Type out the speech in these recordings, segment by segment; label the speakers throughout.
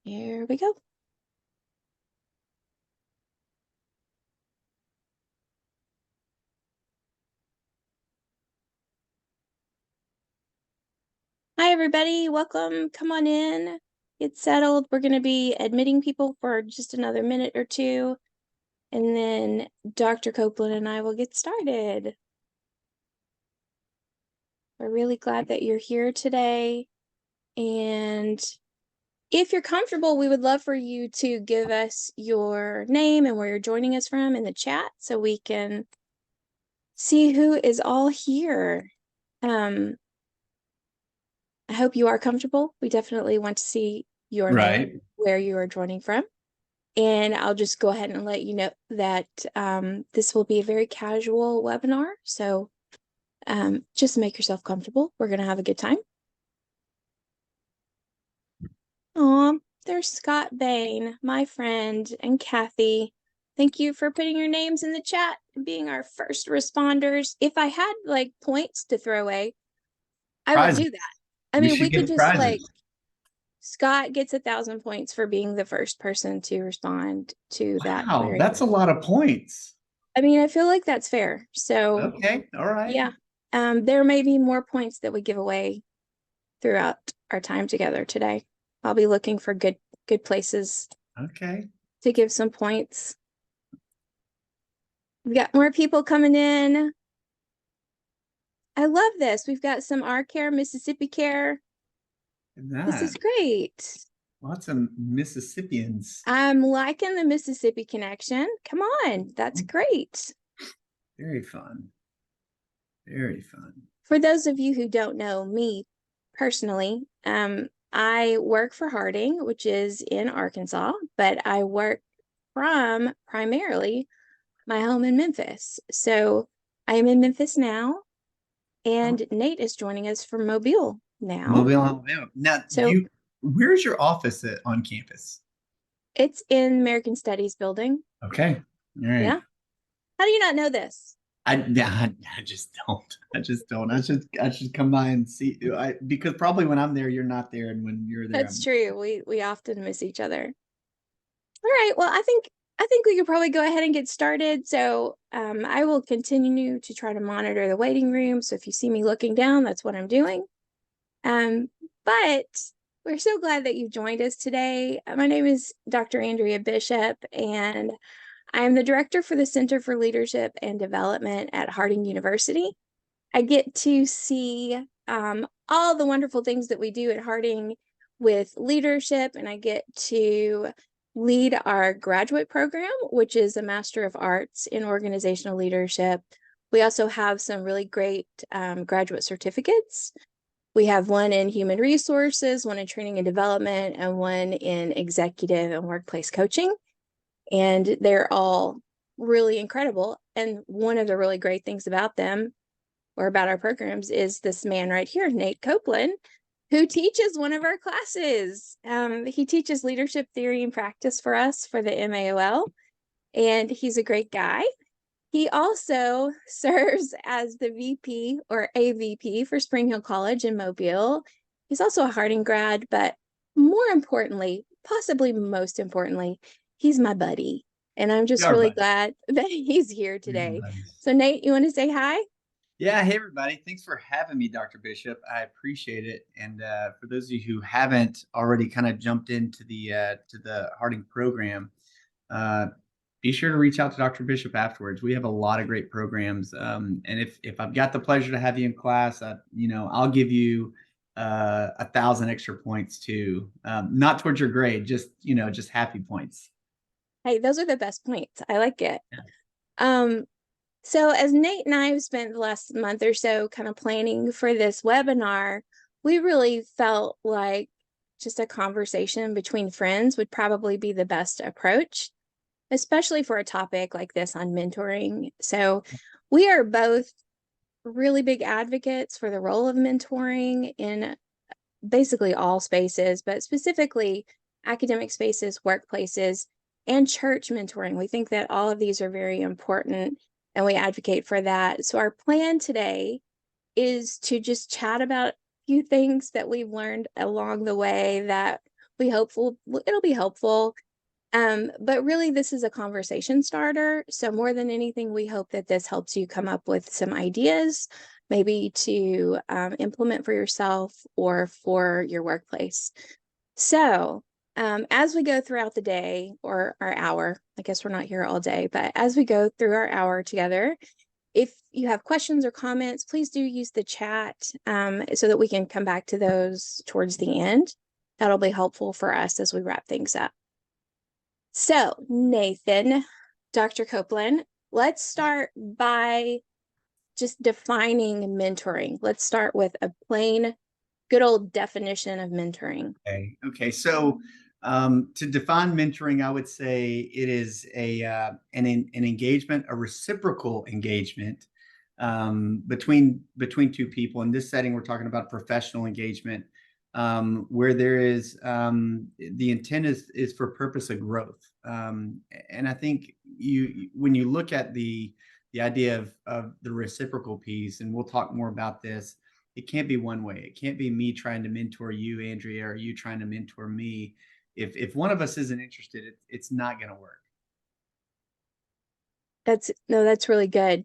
Speaker 1: Here we go. Hi, everybody. Welcome. Come on in. Get settled. We're going to be admitting people for just another minute or two, and then Dr. Copeland and I will get started. We're really glad that you're here today. And if you're comfortable, we would love for you to give us your name and where you're joining us from in the chat so we can see who is all here. I hope you are comfortable. We definitely want to see your name, where you are joining from. And I'll just go ahead and let you know that this will be a very casual webinar. So just make yourself comfortable. We're going to have a good time. Aw, there's Scott Bain, my friend, and Kathy. Thank you for putting your names in the chat and being our first responders. If I had like points to throw away, I would do that. I mean, we could just like, Scott gets 1,000 points for being the first person to respond to that query.
Speaker 2: That's a lot of points.
Speaker 1: I mean, I feel like that's fair. So,
Speaker 2: okay, all right.
Speaker 1: Yeah. There may be more points that we give away throughout our time together today. I'll be looking for good places.
Speaker 2: Okay.
Speaker 1: To give some points. We got more people coming in. I love this. We've got some Our Care, Mississippi Care. This is great.
Speaker 2: Lots of Mississippians.
Speaker 1: I'm liking the Mississippi connection. Come on, that's great.
Speaker 2: Very fun. Very fun.
Speaker 1: For those of you who don't know me personally, I work for Harding, which is in Arkansas, but I work from primarily my home in Memphis. So I am in Memphis now, and Nate is joining us from Mobile now.
Speaker 2: Mobile, Alabama. Now,
Speaker 1: so
Speaker 2: where's your office on campus?
Speaker 1: It's in American Studies building.
Speaker 2: Okay. All right.
Speaker 1: Yeah. How do you not know this?
Speaker 2: I just don't. I should come by and see. Because probably when I'm there, you're not there, and when you're there,
Speaker 1: that's true. We often miss each other. All right. Well, I think we could probably go ahead and get started. So I will continue to try to monitor the waiting room. So if you see me looking down, that's what I'm doing. But we're so glad that you joined us today. My name is Dr. Andrea Bishop, and I am the director for the Center for Leadership and Development at Harding University. I get to see all the wonderful things that we do at Harding with leadership, and I get to lead our graduate program, which is a Master of Arts in Organizational Leadership. We also have some really great graduate certificates. We have one in human resources, one in training and development, and one in executive and workplace coaching. And they're all really incredible. And one of the really great things about them, or about our programs, is this man right here, Nate Copeland, who teaches one of our classes. He teaches leadership theory and practice for us for the MAOL, and he's a great guy. He also serves as the VP or AVP for Spring Hill College in Mobile. He's also a Harding grad, but more importantly, possibly most importantly, he's my buddy. And I'm just really glad that he's here today. So Nate, you want to say hi?
Speaker 2: Yeah. Hey, everybody. Thanks for having me, Dr. Bishop. I appreciate it. And for those of you who haven't already kind of jumped into the Harding program, be sure to reach out to Dr. Bishop afterwards. We have a lot of great programs. And if I've got the pleasure to have you in class, I'll give you 1,000 extra points too. Not towards your grade, just happy points.
Speaker 1: Hey, those are the best points. I like it. Yeah. So as Nate and I have spent the last month or so kind of planning for this webinar, we really felt like just a conversation between friends would probably be the best approach, especially for a topic like this on mentoring. So we are both really big advocates for the role of mentoring in basically all spaces, but specifically academic spaces, workplaces, and church mentoring. We think that all of these are very important, and we advocate for that. So our plan today is to just chat about a few things that we've learned along the way that it'll be helpful. But really, this is a conversation starter. So more than anything, we hope that this helps you come up with some ideas, maybe to implement for yourself or for your workplace. So as we go throughout the day or our hour, I guess we're not here all day, but as we go through our hour together, if you have questions or comments, please do use the chat so that we can come back to those towards the end. That'll be helpful for us as we wrap things up. So, Nathan, Dr. Copeland, let's start by just defining mentoring. Let's start with a plain, good old definition of mentoring.
Speaker 2: Okay. So to define mentoring, I would say it is an engagement, a reciprocal engagement between two people. In this setting, we're talking about professional engagement, where there is the intent is for purpose of growth. And I think when you look at the idea of the reciprocal piece, and we'll talk more about this, it can't be one way. It can't be me trying to mentor you, Andrea, or you trying to mentor me. If one of us isn't interested, it's not going to work.
Speaker 1: That's really good.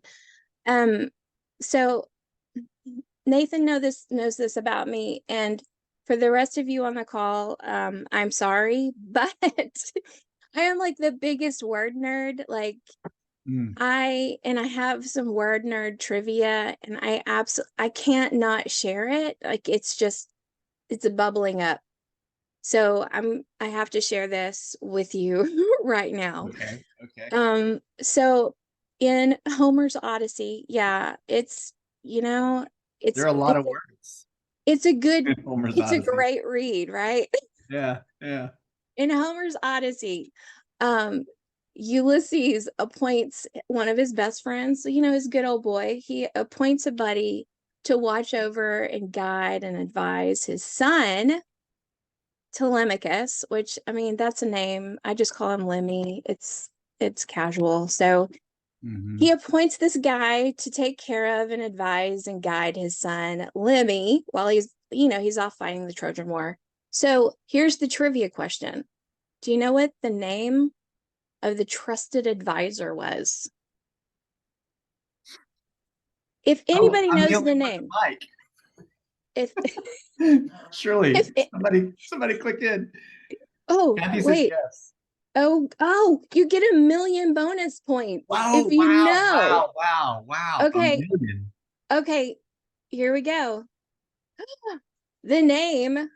Speaker 1: So Nathan knows this about me, and for the rest of you on the call, I'm sorry, but I am like the biggest word nerd. Like I have some word nerd trivia, and I can't not share it. Like it's a bubbling up. So I have to share this with you right now.
Speaker 2: Okay.
Speaker 1: So in Homer's Odyssey, yeah, it's
Speaker 2: There are a lot of words
Speaker 1: it's a
Speaker 2: in Homer's
Speaker 1: it's a
Speaker 2: Odyssey.
Speaker 1: great read, right?
Speaker 2: Yeah.
Speaker 1: In Homer's Odyssey, Ulysses appoints one of his best friends, his good old boy. He appoints a buddy to watch over and guide and advise his son, Telemachus, which, I mean, that's a name. I just call him Lemmy. It's casual. So he appoints this guy to take care of and advise and guide his son, Lemmy, while he's off fighting the Trojan War. So here's the trivia question. Do you know what the name of the trusted advisor was? If anybody
Speaker 2: I'm the
Speaker 1: knows
Speaker 2: only
Speaker 1: the
Speaker 2: one
Speaker 1: name, if
Speaker 2: Surely
Speaker 1: if it,
Speaker 2: somebody click in.
Speaker 1: oh
Speaker 2: Kathy says
Speaker 1: wait,
Speaker 2: yes.
Speaker 1: oh, you get 1,000,000 bonus points if you know.
Speaker 2: Wow. A
Speaker 1: Okay,
Speaker 2: million.
Speaker 1: okay, here we go. The name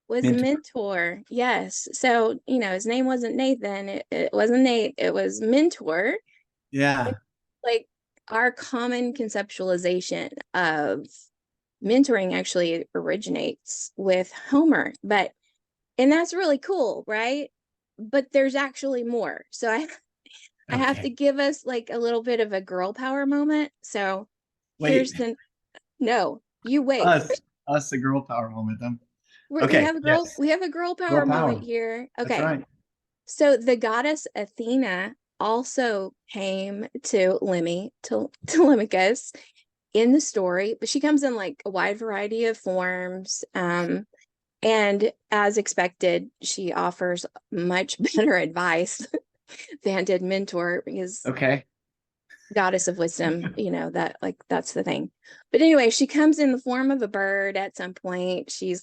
Speaker 1: was
Speaker 2: Mentor.
Speaker 1: Mentor. Yes. So, his name wasn't Nathan. It wasn't Nate. It was Mentor.
Speaker 2: Yeah.
Speaker 1: Like our common conceptualization of mentoring actually originates with Homer, and that's really cool, right? But there's actually more. So I have to
Speaker 2: Okay.
Speaker 1: give us like a little bit of a girl power moment. So
Speaker 2: Wait.
Speaker 1: here's the no, you wait.
Speaker 2: Us, the girl power moment.
Speaker 1: We
Speaker 2: Okay.
Speaker 1: have a girl
Speaker 2: Yes.
Speaker 1: we have a girl
Speaker 2: Girl
Speaker 1: power moment
Speaker 2: power.
Speaker 1: here.
Speaker 2: That's
Speaker 1: Okay.
Speaker 2: right.
Speaker 1: So the goddess Athena also came to Telemachus in the story, but she comes in like a wide variety of forms. And as expected, she offers much better advice than did Mentor, because
Speaker 2: Okay.
Speaker 1: goddess of wisdom, that's the thing. But anyway, she comes in the form of a bird at some point. She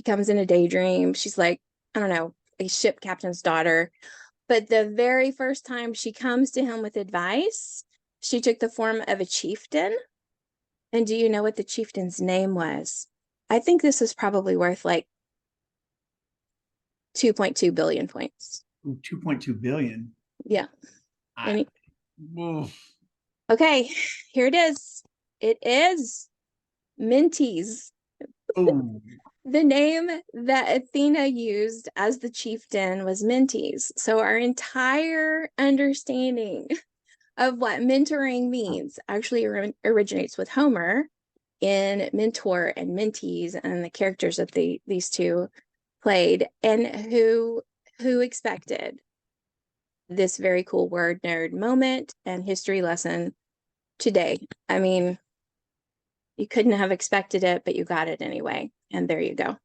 Speaker 1: comes in a daydream. She's like, I don't know, a ship captain's daughter. But the very first time she comes to him with advice, she took the form of a chieftain. And do you know what the chieftain's name was? I think this is probably worth like 2.2 billion points.
Speaker 2: Ooh, 2.2 billion.
Speaker 1: Yeah.
Speaker 2: I,
Speaker 1: Any
Speaker 2: ooh.
Speaker 1: Okay, here it is. It is Minties.
Speaker 2: Ooh.
Speaker 1: The name that Athena used as the chieftain was Minties. So our entire understanding of what mentoring means actually originates with Homer in Mentor and Mentees and the characters that these two played, and who expected this very cool word nerd moment and history lesson today. I mean, You couldn't have expected it, but you got it anyway. And there you go.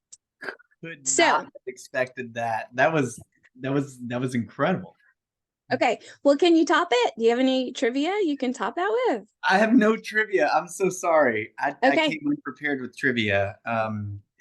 Speaker 2: Could not
Speaker 1: So,
Speaker 2: have expected that. That was incredible.
Speaker 1: okay. Well, can you top it? Do you have any trivia you can top that with?
Speaker 2: I have no trivia. I'm so sorry. I
Speaker 1: Okay.
Speaker 2: came unprepared with trivia.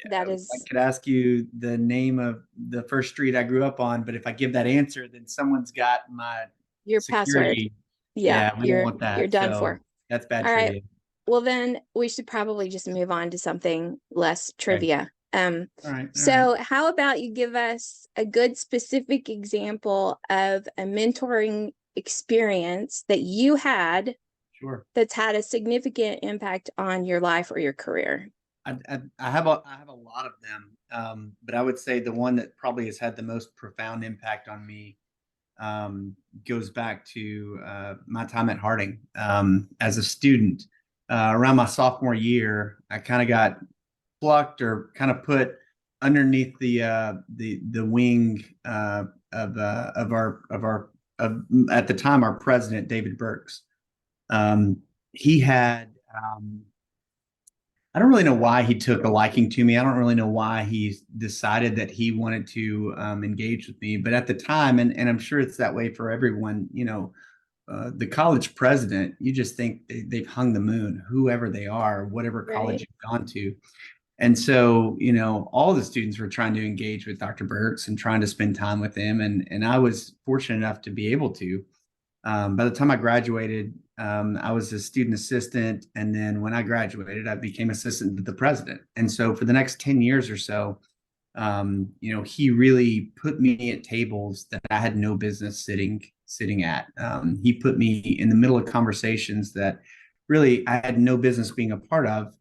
Speaker 1: That
Speaker 2: I
Speaker 1: is
Speaker 2: could ask you the name of the first street I grew up on, but if I give that answer, then someone's got my
Speaker 1: your password.
Speaker 2: security.
Speaker 1: Yeah,
Speaker 2: Yeah, we don't want
Speaker 1: you're
Speaker 2: that.
Speaker 1: done
Speaker 2: So
Speaker 1: for.
Speaker 2: that's bad
Speaker 1: All right.
Speaker 2: trivia.
Speaker 1: Well, then we should probably just move on to something less
Speaker 2: Okay.
Speaker 1: trivia.
Speaker 2: All right. All right.
Speaker 1: So how about you give us a good specific example of a mentoring experience that you had
Speaker 2: Sure.
Speaker 1: that's had a significant impact on your life or your career?
Speaker 2: I have a lot of them, but I would say the one that probably has had the most profound impact on me goes back to my time at Harding as a student. Around my sophomore year, I kind of got plucked or kind of put underneath the wing of at the time our president David Burks. He had I don't really know why he took a liking to me. I don't really know why he decided that he wanted to engage with me. But at the time, and I'm sure it's that way for everyone, the college president, you just think they've hung the moon, whoever they are, whatever college
Speaker 1: Right.
Speaker 2: you've gone to. And so, all the students were trying to engage with Dr. Burks and trying to spend time with him. And I was fortunate enough to be able to. By the time I graduated, I was a student assistant. And then when I graduated, I became assistant to the president. And so for the next 10 years or so, he really put me at tables that I had no business sitting at. He put me in the middle of conversations that really I had no business being a part of.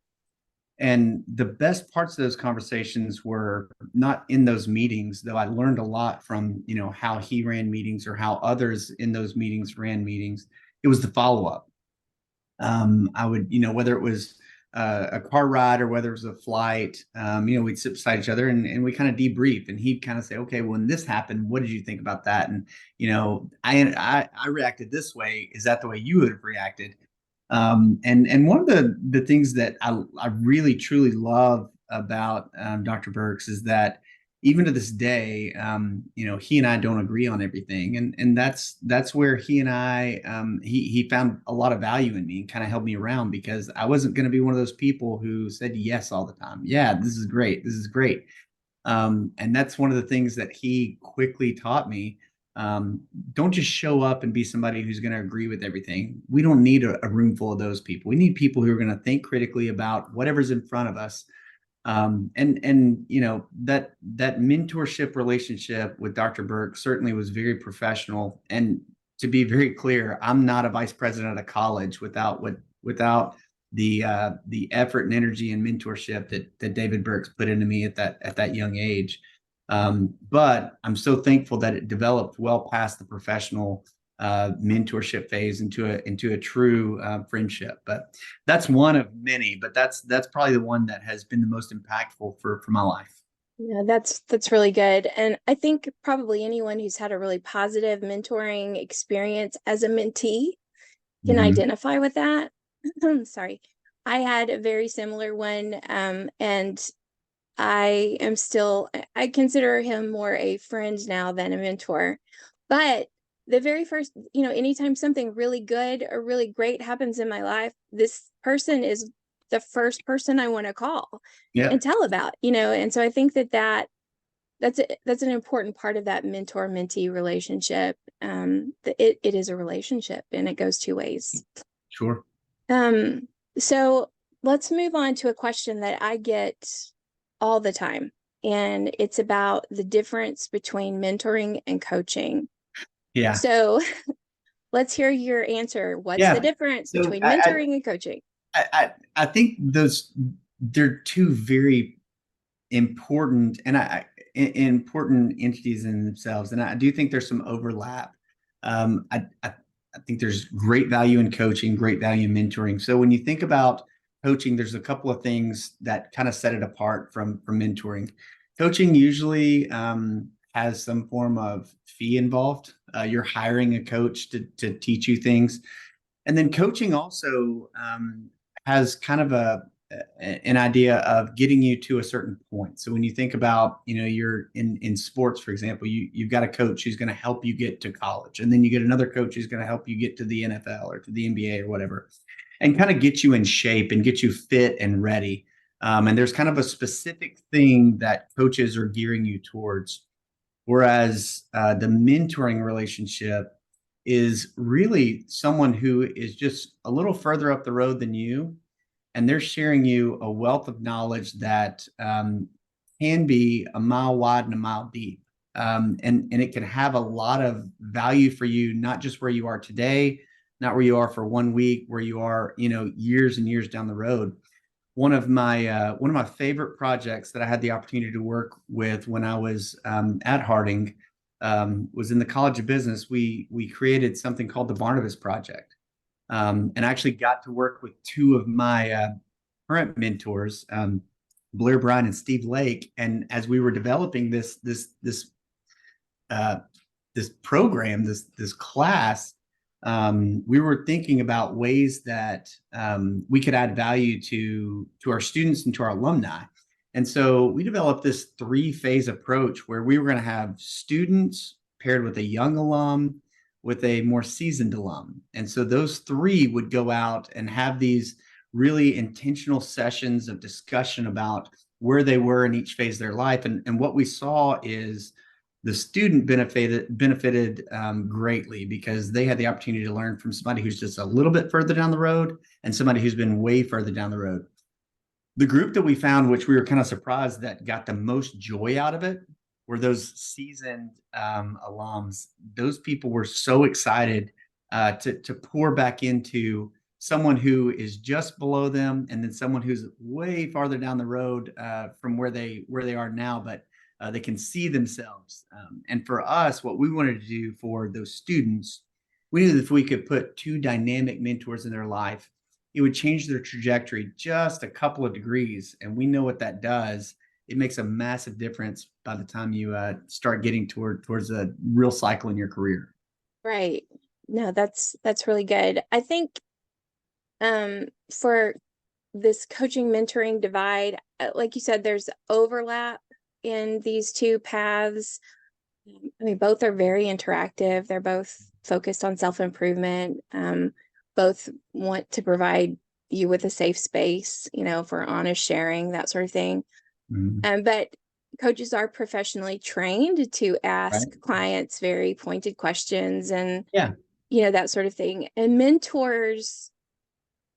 Speaker 2: And the best parts of those conversations were not in those meetings, though I learned a lot from, how he ran meetings or how others in those meetings ran meetings. It was the follow up. I would, whether it was a car ride or whether it was a flight, we'd sit beside each other and we kind of debrief. And he'd kind of say, okay, when this happened, what did you think about that? And, I reacted this way. Is that the way you would have reacted? And one of the things that I really truly love about Dr. Burks is that even to this day, he and I don't agree on everything, and that's where he and I he found a lot of value in me and kind of held me around because I wasn't going to be one of those people who said yes all the time. Yeah, this is great. This is great. And that's one of the things that he quickly taught me. Don't just show up and be somebody who's going to agree with everything. We don't need a room full of those people. We need people who are going to think critically about whatever's in front of us. And that mentorship relationship with Dr. Burke certainly was very professional. And to be very clear, I'm not a vice president of college without the effort and energy and mentorship that David Burks put into me at that young age. But I'm so thankful that it developed well past the professional mentorship phase into a true friendship. But that's one of many. But that's probably the one that has been the most impactful for my life.
Speaker 1: Yeah, that's really good. And I think probably anyone who's had a really positive mentoring experience as a mentee can
Speaker 2: Mm-hmm.
Speaker 1: identify with that. Sorry. I had a very similar one. And I consider him more a friend now than a mentor. But the very first, anytime something really good or really great happens in my life, this person is the first person I want to call
Speaker 2: Yeah,
Speaker 1: and tell about, and so I think that's an important part of that mentor mentee relationship. It is a relationship and it goes two ways.
Speaker 2: sure.
Speaker 1: Um, so let's move on to a question that I get all the time, and it's about the difference between mentoring and coaching.
Speaker 2: Yeah,
Speaker 1: So let's hear your answer. What's the
Speaker 2: yeah.
Speaker 1: difference
Speaker 2: So
Speaker 1: between mentoring and coaching?
Speaker 2: I think they're two very important and important entities in themselves, and I do think there's some overlap. I think there's great value in coaching, great value in mentoring. So when you think about coaching, there's a couple of things that kind of set it apart from mentoring. Coaching usually has some form of fee involved. You're hiring a coach to teach you things, and then coaching also has kind of an idea of getting you to a certain point. So when you think about, you're in sports, for example, you've got a coach who's going to help you get to college, and then you get another coach who's going to help you get to the NFL or to the NBA or whatever, and kind of get you in shape and get you fit and ready. And there's kind of a specific thing that coaches are gearing you towards. Whereas the mentoring relationship is really someone who is just a little further up the road than you, and they're sharing you a wealth of knowledge that can be a mile wide and a mile deep. And it can have a lot of value for you, not just where you are today, not where you are for 1 week, where you are, years and years down the road. One of my favorite projects that I had the opportunity to work with when I was at Harding was in the College of Business. We created something called the Barnabas Project, and I actually got to work with two of my current mentors, Blair Bryan and Steve Lake. And as we were developing uh, this program, this class, we were thinking about ways that we could add value to our students and to our alumni. And so we developed this 3-phase approach where we were going to have students paired with a young alum with a more seasoned alum. And so those three would go out and have these really intentional sessions of discussion about where they were in each phase of their life. And what we saw is the student benefited greatly, because they had the opportunity to learn from somebody who's just a little bit further down the road and somebody who's been way further down the road. The group that we found, which we were kind of surprised that got the most joy out of it, were those seasoned alums. Those people were so excited to pour back into someone who is just below them, and then someone who's way farther down the road from where they are now, but they can see themselves. And for us, what we wanted to do for those students, we knew that if we could put two dynamic mentors in their life, it would change their trajectory just a couple of degrees. And we know what that does. It makes a massive difference by the time you start getting towards a real cycle in your career.
Speaker 1: Right. No, that's really good. I think for this coaching mentoring divide, like you said, there's overlap in these two paths. I mean, both are very interactive. They're both focused on self-improvement. Both want to provide you with a safe space, for honest sharing, that sort of thing.
Speaker 2: Mm-hmm.
Speaker 1: But coaches are professionally trained to ask
Speaker 2: Right?
Speaker 1: clients very pointed questions and,
Speaker 2: Yeah.
Speaker 1: that sort of thing. And mentors,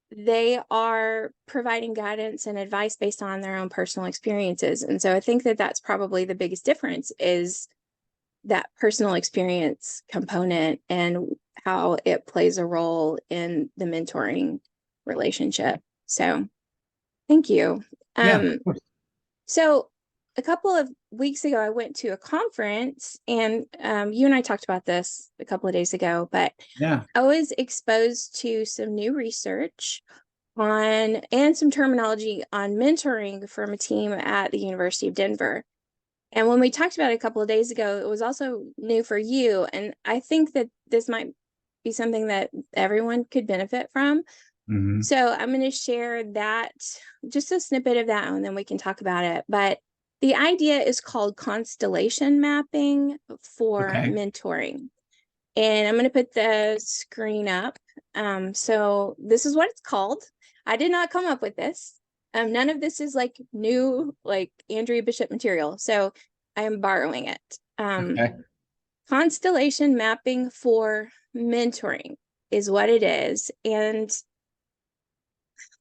Speaker 1: they are providing guidance and advice based on their own personal experiences. And so I think that that's probably the biggest difference, is that personal experience component and how it plays a role in the mentoring relationship. So thank you.
Speaker 2: Yeah.
Speaker 1: So a couple of weeks ago, I went to a conference, and you and I talked about this a couple of days ago, but
Speaker 2: Yeah.
Speaker 1: I was exposed to some new research on and some terminology on mentoring from a team at the University of Denver. And when we talked about it a couple of days ago, it was also new for you. And I think that this might be something that everyone could benefit from.
Speaker 2: Mm-hmm.
Speaker 1: So I'm going to share that, just a snippet of that, and then we can talk about it. But the idea is called constellation mapping for
Speaker 2: Okay.
Speaker 1: mentoring. And I'm going to put the screen up. So this is what it's called. I did not come up with this. None of this is like new, like Andrea Bishop material. So I am borrowing it.
Speaker 2: Okay.
Speaker 1: Constellation mapping for mentoring is what it is. And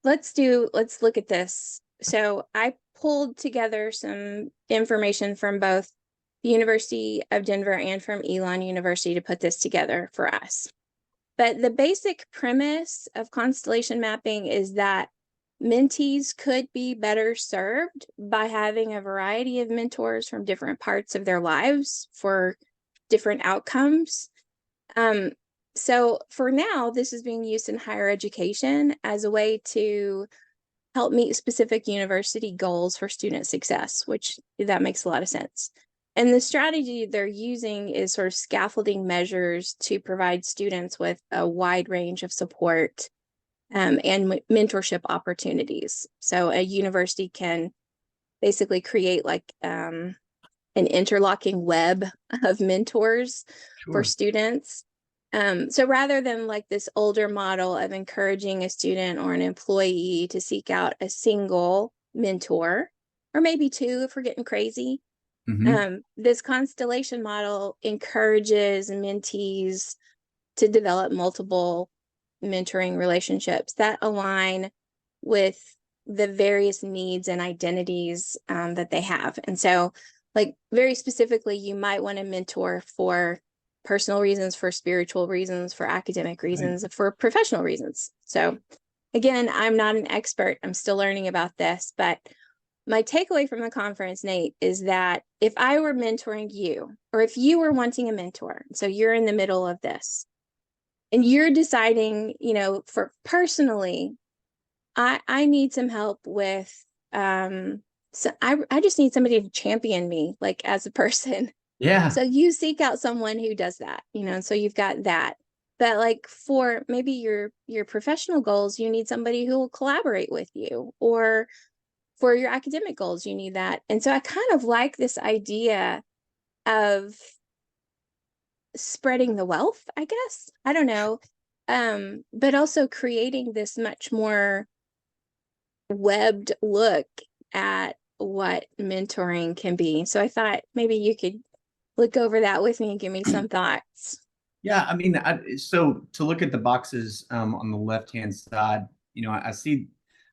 Speaker 1: let's look at this. So I pulled together some information from both the University of Denver and from Elon University to put this together for us. But the basic premise of constellation mapping is that mentees could be better served by having a variety of mentors from different parts of their lives for different outcomes. So for now, this is being used in higher education as a way to help meet specific university goals for student success, which that makes a lot of sense. And the strategy they're using is sort of scaffolding measures to provide students with a wide range of support and mentorship opportunities. So a university can basically create like an interlocking web of mentors for
Speaker 2: Sure.
Speaker 1: students. So rather than like this older model of encouraging a student or an employee to seek out a single mentor, or maybe two if we're getting crazy,
Speaker 2: Hmm.
Speaker 1: this constellation model encourages mentees to develop multiple mentoring relationships that align with the various needs and identities that they have. And so, like, very specifically, you might want to mentor for personal reasons, for spiritual reasons, for academic
Speaker 2: Right.
Speaker 1: reasons, for professional reasons. So, again, I'm not an expert. I'm still learning about this, but my takeaway from the conference, Nate, is that if I were mentoring you, or if you were wanting a mentor, so you're in the middle of this, and you're deciding, for personally, I need some help with so I just need somebody to champion me like as a person.
Speaker 2: Yeah.
Speaker 1: So you seek out someone who does that, and so you've got that. But like for maybe your professional goals, you need somebody who will collaborate with you, or for your academic goals, you need that. And so I kind of like this idea of spreading the wealth, I guess. I don't know. But also creating this much more webbed look at what mentoring can be. So I thought maybe you could look over that with me and give me some thoughts.
Speaker 2: Yeah, I mean, so to look at the boxes on the left-hand side, I see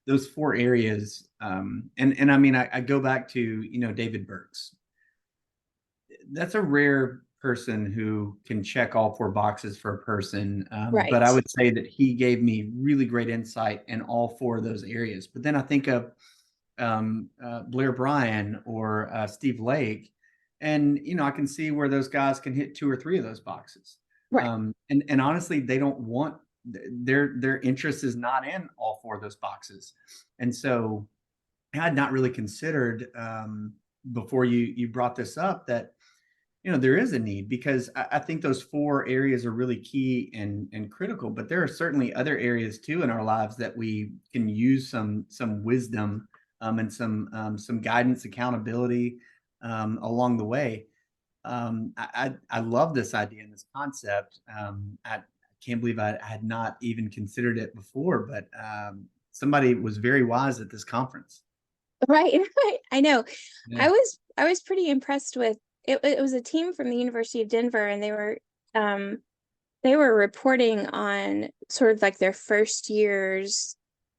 Speaker 2: those four areas, and I mean, I go back to David Burks. That's a rare person who can check all four boxes for a person, but I
Speaker 1: Right.
Speaker 2: would say that he gave me really great insight in all four of those areas. But then I think of Blair Bryan or Steve Lake, and I can see where those guys can hit two or three of those boxes.
Speaker 1: Right.
Speaker 2: And honestly, they don't want their interest is not in all four of those boxes, and so I had not really considered before you brought this up that there is a need because I think those four areas are really key and critical, but there are certainly other areas too in our lives that we can use some wisdom and some guidance, accountability along the way. I love this idea and this concept. I can't believe I had not even considered it before, but somebody was very wise at this conference.
Speaker 1: Right. Right. I know.
Speaker 2: Yeah.
Speaker 1: I was pretty impressed with it. It was a team from the University of Denver, and they were reporting on sort of like their first year's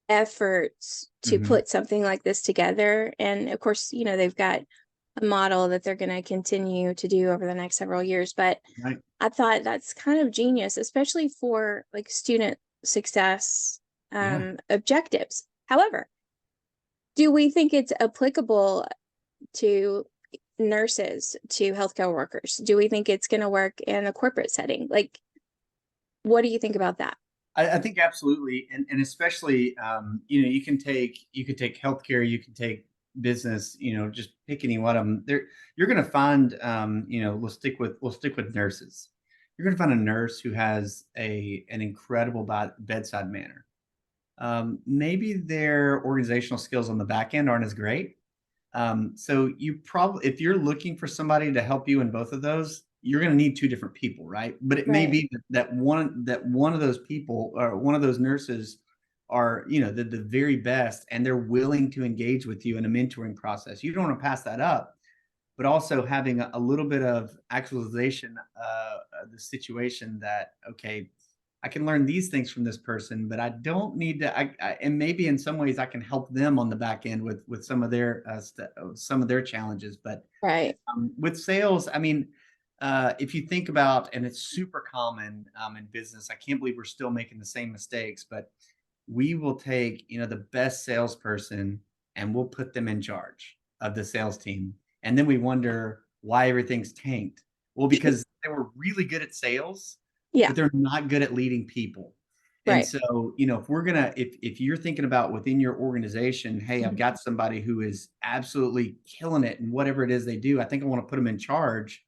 Speaker 1: efforts to
Speaker 2: Hmm.
Speaker 1: put something like this together. And of course, they've got a model that they're going to continue to do over the next several years. But
Speaker 2: Right.
Speaker 1: I thought that's kind of genius, especially for like student success
Speaker 2: Yeah.
Speaker 1: objectives. However, do we think it's applicable to nurses, to healthcare workers? Do we think it's going to work in a corporate setting? Like, what do you think about that?
Speaker 2: I think absolutely, and especially you can take healthcare, you can take business, just pick any one of them. There, you're going to find, we'll stick with nurses. You're going to find a nurse who has an incredible bedside manner. Maybe their organizational skills on the back end aren't as great, so you probably, if you're looking for somebody to help you in both of those, you're going to need two different people, right? But it may
Speaker 1: Right.
Speaker 2: be that one of those people or one of those nurses are, the very best, and they're willing to engage with you in a mentoring process. You don't want to pass that up, but also having a little bit of actualization of the situation that, okay, I can learn these things from this person, but I don't need to. And maybe in some ways I can help them on the back end with some of their challenges. But
Speaker 1: Right.
Speaker 2: with sales, I mean, if you think about, and it's super common in business, I can't believe we're still making the same mistakes. But we will take the best salesperson and we'll put them in charge of the sales team, and then we wonder why everything's tanked. Well, because they were really good at sales,
Speaker 1: Yeah.
Speaker 2: but they're not good at leading people. And
Speaker 1: Right.
Speaker 2: so, if you're thinking about within your organization, hey, I've
Speaker 1: Mhm.
Speaker 2: got somebody who is absolutely killing it in whatever it is they do, I think I want to put them in charge.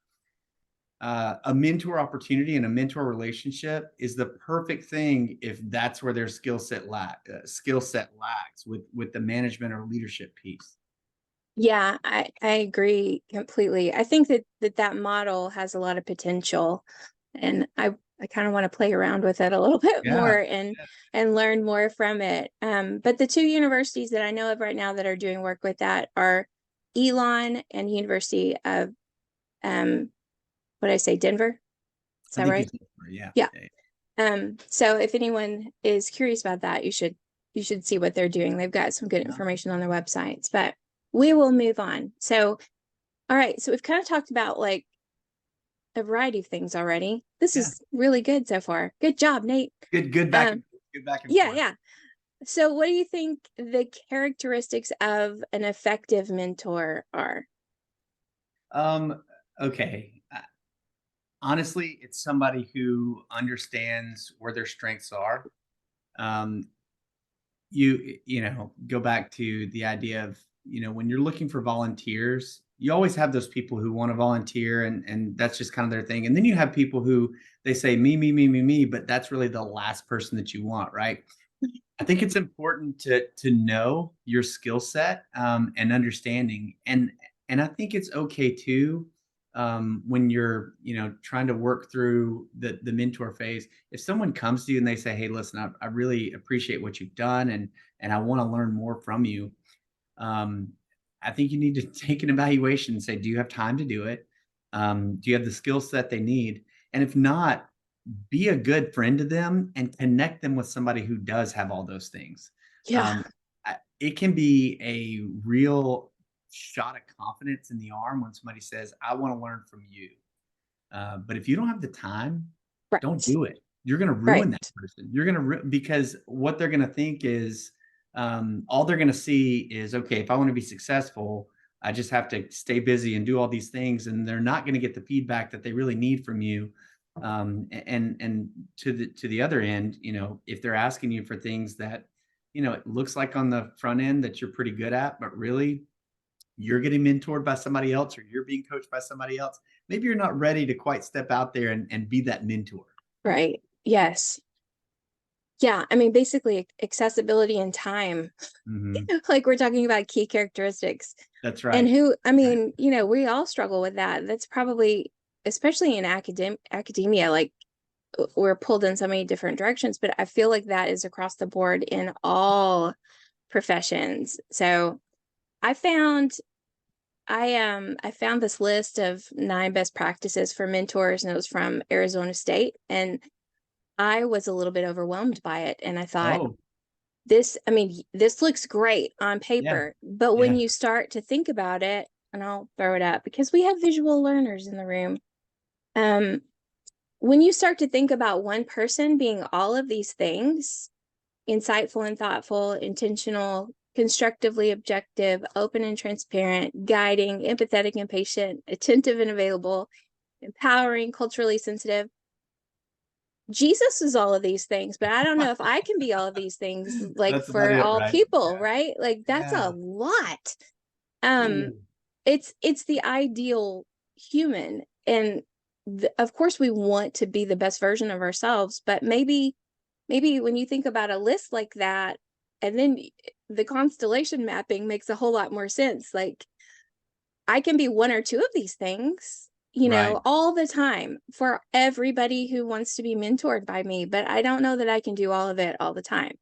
Speaker 2: a mentor opportunity and a mentor relationship is the perfect thing if that's where their skill set lacks with the management or leadership piece.
Speaker 1: Yeah, I agree completely. I think that model has a lot of potential, and I kind of want to play around with it a little bit
Speaker 2: Yeah.
Speaker 1: more and learn more from it. But the two universities that I know of right now that are doing work with that are Elon and University of what did I say, Denver? Is
Speaker 2: I
Speaker 1: that
Speaker 2: think you
Speaker 1: right?
Speaker 2: said, yeah.
Speaker 1: Yeah.
Speaker 2: Yeah.
Speaker 1: So if anyone is curious about that, you should see what they're doing. They've got some good
Speaker 2: Yeah.
Speaker 1: information on their websites, but we will move on. So, all right. So we've kind of talked about like a variety of things already. This
Speaker 2: Yeah.
Speaker 1: is really good so far. Good job, Nate.
Speaker 2: Good good back and
Speaker 1: Yeah,
Speaker 2: forth.
Speaker 1: yeah. So what do you think the characteristics of an effective mentor are?
Speaker 2: Um, okay. Honestly, it's somebody who understands where their strengths are. Um, you know, go back to the idea of, you know, when you're looking for volunteers, you always have those people who want to volunteer and that's just kind of their thing. And then you have people who they say me, but that's really the last person that you want, right? I think it's important to know your skill set and understanding, and I think it's okay too when you're, you know, trying to work through the mentor phase. If someone comes to you and they say, "Hey, listen, I really appreciate what you've done, and I want to learn more from you," um, I think you need to take an evaluation and say, "Do you have time to do it? Do you have the skill set they need?" And if not, be a good friend to them and connect them with somebody who does have all those things.
Speaker 1: Yeah,
Speaker 2: Um, it can be a real shot of confidence in the arm when somebody says, "I want to learn from you." But if you don't have the time, don't
Speaker 1: right,
Speaker 2: do it. You're going to ruin that
Speaker 1: right,
Speaker 2: person. You're going to because what they're going to think is all they're going to see is, okay, if I want to be successful, I just have to stay busy and do all these things, and they're not going to get the feedback that they really need from you. And to the other end, you know, if they're asking you for things that, you know, it looks like on the front end that you're pretty good at, but really you're getting mentored by somebody else or you're being coached by somebody else, maybe you're not ready to quite step out there and be that mentor.
Speaker 1: right. Yes. Yeah, I mean, basically accessibility and time.
Speaker 2: Hmm.
Speaker 1: Like we're talking about key characteristics.
Speaker 2: That's
Speaker 1: And
Speaker 2: right.
Speaker 1: who, I
Speaker 2: Right.
Speaker 1: mean, you know, we all struggle with that. That's probably, especially in academia, like we're pulled in so many different directions, but I feel like that is across the board in all professions. So I found I found this list of 9 best practices for mentors, and it was from Arizona State. And I was a little bit overwhelmed by it. And I thought,
Speaker 2: Oh,
Speaker 1: I mean, this looks great on
Speaker 2: yeah.
Speaker 1: paper, but when
Speaker 2: Yeah.
Speaker 1: you start to think about it, and I'll throw it up because we have visual learners in the room. Um, when you start to think about one person being all of these things, insightful and thoughtful, intentional, constructively objective, open and transparent, guiding, empathetic and patient, attentive and available, empowering, culturally sensitive. Jesus is all of these things, but I don't know if I can be all of these things like
Speaker 2: That's about
Speaker 1: for
Speaker 2: it,
Speaker 1: all
Speaker 2: right?
Speaker 1: people, right? Like that's a
Speaker 2: Yeah.
Speaker 1: lot. Um
Speaker 2: Ooh.
Speaker 1: it's the ideal human, and of course we want to be the best version of ourselves, but maybe when you think about a list like that, and then the constellation mapping makes a whole lot more sense. Like I can be one or two of these things, you
Speaker 2: Right.
Speaker 1: know, all the time for everybody who wants to be mentored by me, but I don't know that I can do all of it all the time.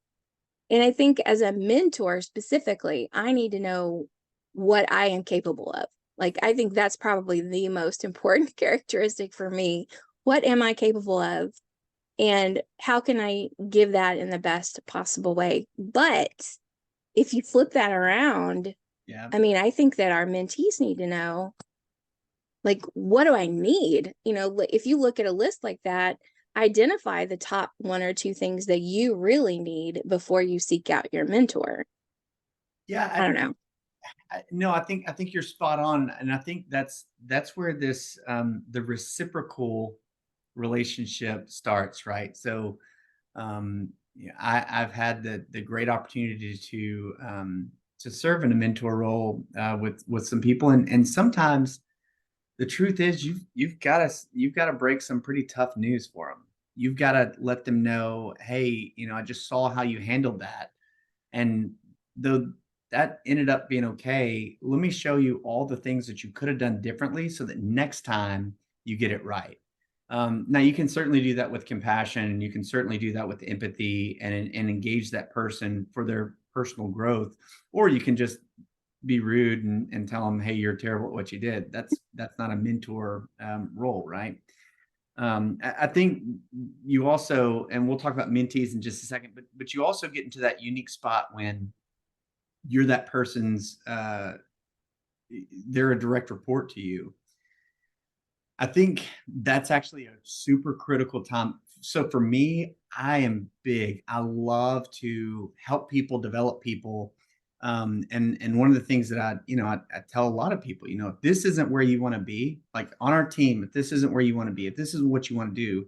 Speaker 1: And I think as a mentor specifically, I need to know what I am capable of. Like, I think that's probably the most important characteristic for me. What am I capable of? And how can I give that in the best possible way? But if you flip that around,
Speaker 2: Yeah.
Speaker 1: I mean, I think that our mentees need to know, like, what do I need? You know, if you look at a list like that, identify the top 1 or 2 things that you really need before you seek out your mentor. I
Speaker 2: Yeah.
Speaker 1: don't know.
Speaker 2: No, I think you're spot on. And I think that's where this the reciprocal relationship starts, right? So yeah, I've had the great opportunity to serve in a mentor role with some people, and sometimes The truth is you've got to break some pretty tough news for them. You've got to let them know, hey, I just saw how you handled that, and though that ended up being okay, let me show you all the things that you could have done differently so that next time you get it right. Now you can certainly do that with compassion, and you can certainly do that with empathy, and engage that person for their personal growth, or you can just be rude and tell them, hey, you're terrible at what you did. That's not a mentor role, right? I think you also, and we'll talk about mentees in just a second, but you also get into that unique spot when you're that person's they're a direct report to you. I think that's actually a super critical time. So for me, I am big. I love to help people, develop people. And one of the things that I tell a lot of people, if this isn't where you want to be, like on our team, if this isn't where you want to be, if this isn't what you want to do,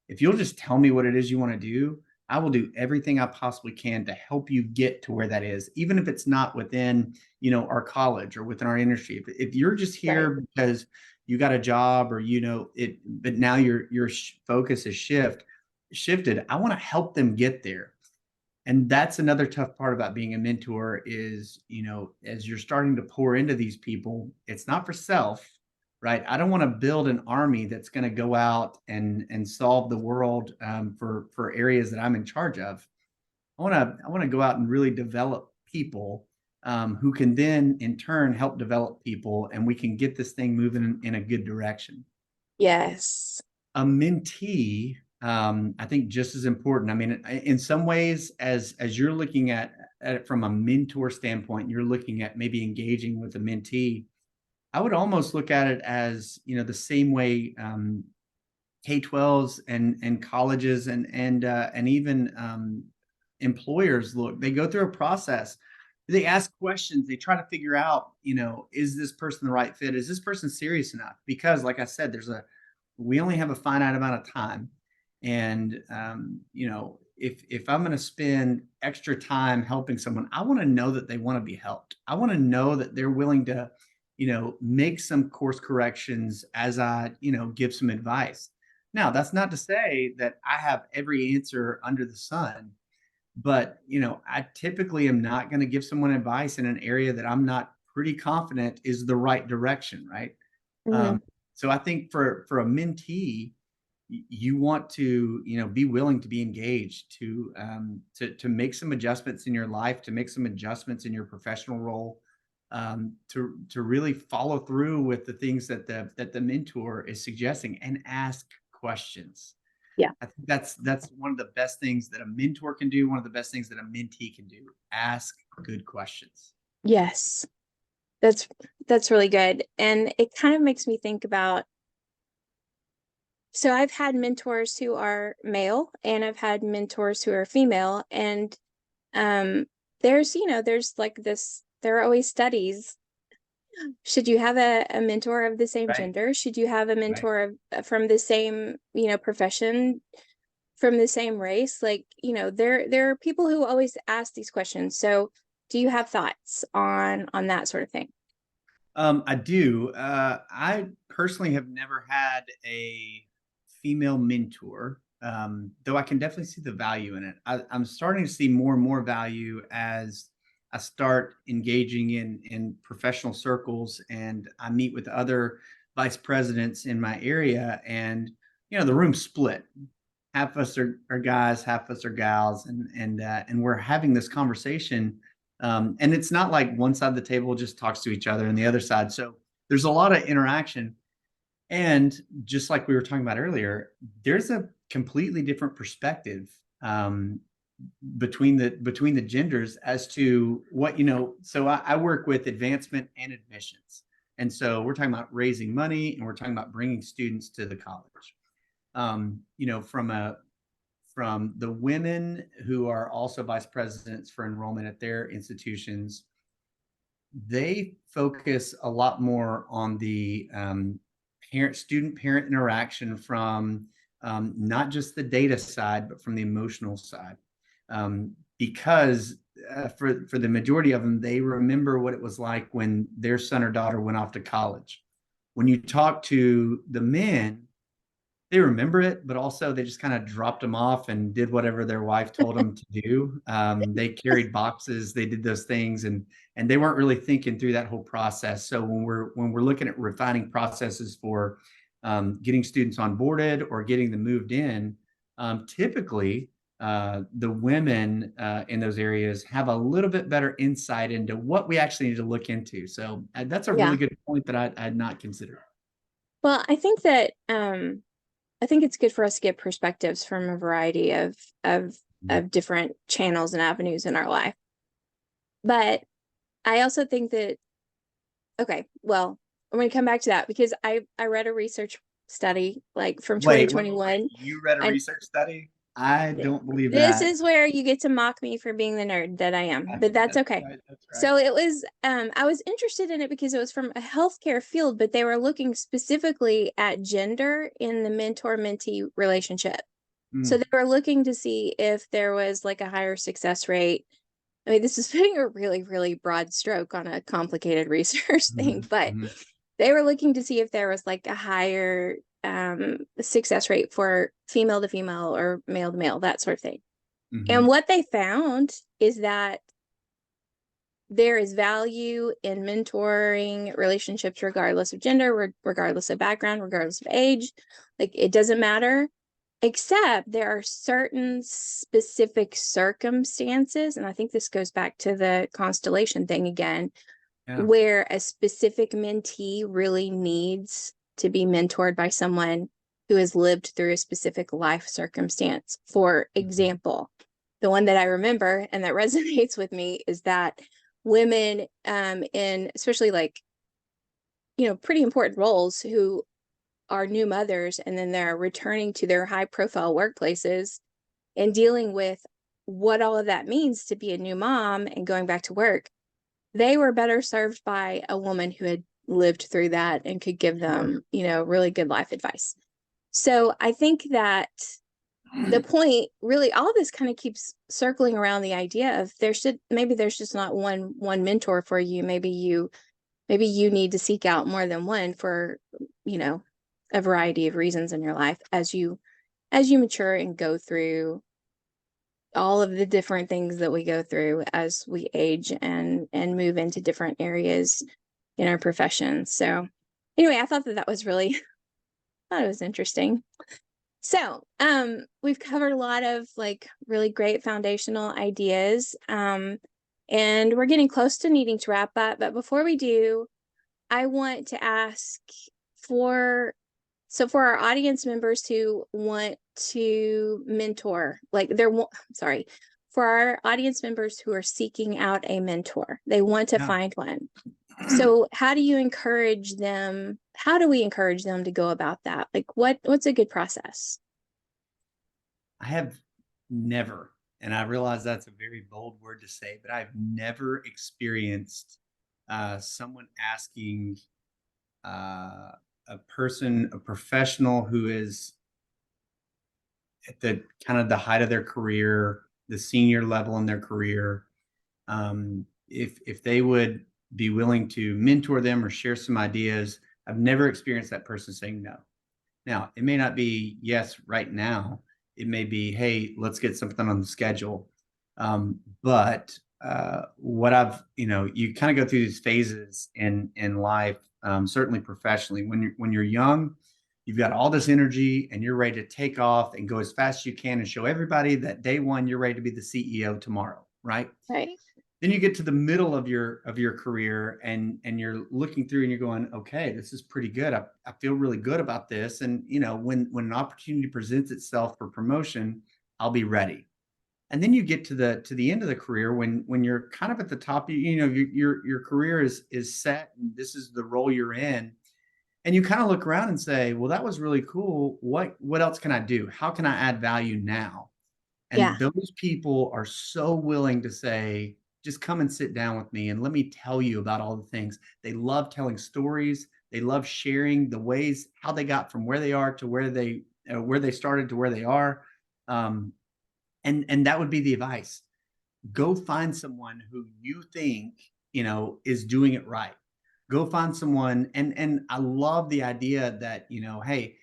Speaker 2: if you'll just tell me what it is you want to do, I will do everything I possibly can to help you get to where that is, even if it's not within, our college or within our industry. If you're just
Speaker 1: Right.
Speaker 2: here because you got a job, or it, but now your focus is shifted, I want to help them get there. And that's another tough part about being a mentor is, as you're starting to pour into these people, it's not for self, right? I don't want to build an army that's going to go out and solve the world for areas that I'm in charge of. I want to go out and really develop people who can then in turn help develop people, and we can get this thing moving in a good direction.
Speaker 1: Yes.
Speaker 2: A mentee, I think, just as important. I mean, in some ways, as you're looking at it from a mentor standpoint, you're looking at maybe engaging with a mentee. I would almost look at it as, the same way K-12s and colleges and even employers look. They go through a process. They ask questions. They try to figure out, is this person the right fit? Is this person serious enough? Because, like I said, we only have a finite amount of time, and if I'm going to spend extra time helping someone, I want to know that they want to be helped. I want to know that they're willing to, make some course corrections as I, give some advice. Now, that's not to say that I have every answer under the sun, but I typically am not going to give someone advice in an area that I'm not pretty confident is the right direction, right?
Speaker 1: Mhm.
Speaker 2: Um, so I think for a mentee, you want to be willing to be engaged, to make some adjustments in your life, to make some adjustments in your professional role, to really follow through with the things that the mentor is suggesting, and ask questions.
Speaker 1: Yeah.
Speaker 2: I think that's one of the best things that a mentor can do, one of the best things that a mentee can do. Ask good questions.
Speaker 1: Yes. That's that's really good. And it kind of makes me think about, so I've had mentors who are male and I've had mentors who are female, and um there's like this, there are always studies. Should you have a mentor of the same
Speaker 2: Right.
Speaker 1: gender? Should you have a
Speaker 2: Right.
Speaker 1: mentor of, from the same, profession, from the same race? Like, there are people who always ask these questions. So, do you have thoughts on that sort of thing?
Speaker 2: I do. I personally have never had a female mentor, though I can definitely see the value in it. I'm starting to see more and more value as I start engaging in professional circles, and I meet with other vice presidents in my area, and the room's split. Half of us are guys, half of us are gals, and we're having this conversation, and it's not like one side of the table just talks to each other and the other side. So there's a lot of interaction. And just like we were talking about earlier, there's a completely different perspective between the genders as to what. So I work with advancement and admissions, and so we're talking about raising money, and we're talking about bringing students to the college. From the women who are also vice presidents for enrollment at their institutions, they focus a lot more on the student parent interaction from not just the data side, but from the emotional side. Because for the majority of them, they remember what it was like when their son or daughter went off to college. When you talk to the men, they remember it, but also they just kind of dropped them off and did whatever their wife told them to do. They carried boxes, they did those things, and they weren't really thinking through that whole process. So when we're looking at refining processes for getting students onboarded or getting them moved in, typically the women in those areas have a little bit better insight into what we actually need to look into. So that's a really
Speaker 1: Yeah.
Speaker 2: good point that I had not considered.
Speaker 1: Well, I think that I think it's good for us to get perspectives from a variety of of different channels and avenues in our life. But I also think that okay, well, I'm going to come back to that because I read a research study like from
Speaker 2: Wait.
Speaker 1: 2021.
Speaker 2: You read a
Speaker 1: And
Speaker 2: research study? I don't believe
Speaker 1: this
Speaker 2: that.
Speaker 1: is where you get to mock me for being the nerd that I am, but that's
Speaker 2: That's
Speaker 1: okay.
Speaker 2: right. That's right.
Speaker 1: So it was I was interested in it because it was from a healthcare field, but they were looking specifically at gender in the mentor-mentee relationship. So they
Speaker 2: Mm,
Speaker 1: were looking to see if there was like a higher success rate. I mean, this is putting a really, really broad stroke on a complicated research thing,
Speaker 2: mhm,
Speaker 1: but
Speaker 2: mhm,
Speaker 1: they were looking to see if there was like a higher success rate for female to female or male to male, that sort of thing. And
Speaker 2: mhm.
Speaker 1: what they found is that there is value in mentoring relationships regardless of gender, regardless of background, regardless of age. Like it doesn't matter, except there are certain specific circumstances. And I think this goes back to the constellation thing again,
Speaker 2: Yeah.
Speaker 1: where a specific mentee really needs to be mentored by someone who has lived through a specific life circumstance. For
Speaker 2: Mhm.
Speaker 1: example, the one that I remember and that resonates with me is that women in especially like, you know, pretty important roles who are new mothers and then they're returning to their high profile workplaces and dealing with what all of that means to be a new mom and going back to work, they were better served by a woman who had lived through that and could give
Speaker 2: Sure.
Speaker 1: them, you know, really good life advice. So I think that the point really all this kind of keeps circling around the idea of there should maybe there's just not one mentor for you. Maybe you need to seek out more than one for, you know, a variety of reasons in your life as you mature and go through all of the different things that we go through as we age and move into different areas in our profession. So anyway, I thought that that was really thought it was interesting. So, we've covered a lot of like really great foundational ideas. And we're getting close to needing to wrap up, but before we do, I want to ask for so for our audience members who want to mentor, like sorry, for our audience members who are seeking out a mentor, they want to
Speaker 2: Yeah.
Speaker 1: find one. So how do you encourage them? How do we encourage them to go about that? Like what's a good process?
Speaker 2: I have never, and I realize that's a very bold word to say, but I've never experienced someone asking uh, a person, a professional who is at the kind of the height of their career, the senior level in their career, if they would be willing to mentor them or share some ideas. I've never experienced that person saying no. Now, it may not be yes right now. It may be, hey, let's get something on the schedule. But what I've, you kind of go through these phases in life, certainly professionally. When you're young, you've got all this energy and you're ready to take off and go as fast as you can and show everybody that day one you're ready to be the CEO tomorrow, right?
Speaker 1: Right.
Speaker 2: Then you get to the middle of your career and you're looking through and you're going, okay, this is pretty good. I feel really good about this. And when an opportunity presents itself for promotion, I'll be ready. And then you get to the end of the career when you're kind of at the top, your career is set and this is the role you're in. And you kind of look around and say, well, that was really cool. What else can I do? How can I add value now?
Speaker 1: Yeah.
Speaker 2: And those people are so willing to say, just come and sit down with me and let me tell you about all the things. They love telling stories. They love sharing the ways how they got from where they are to where they started to where they are. Um, and that would be the advice. Go find someone who you think, is doing it right. Go find someone, and I love the idea that, hey,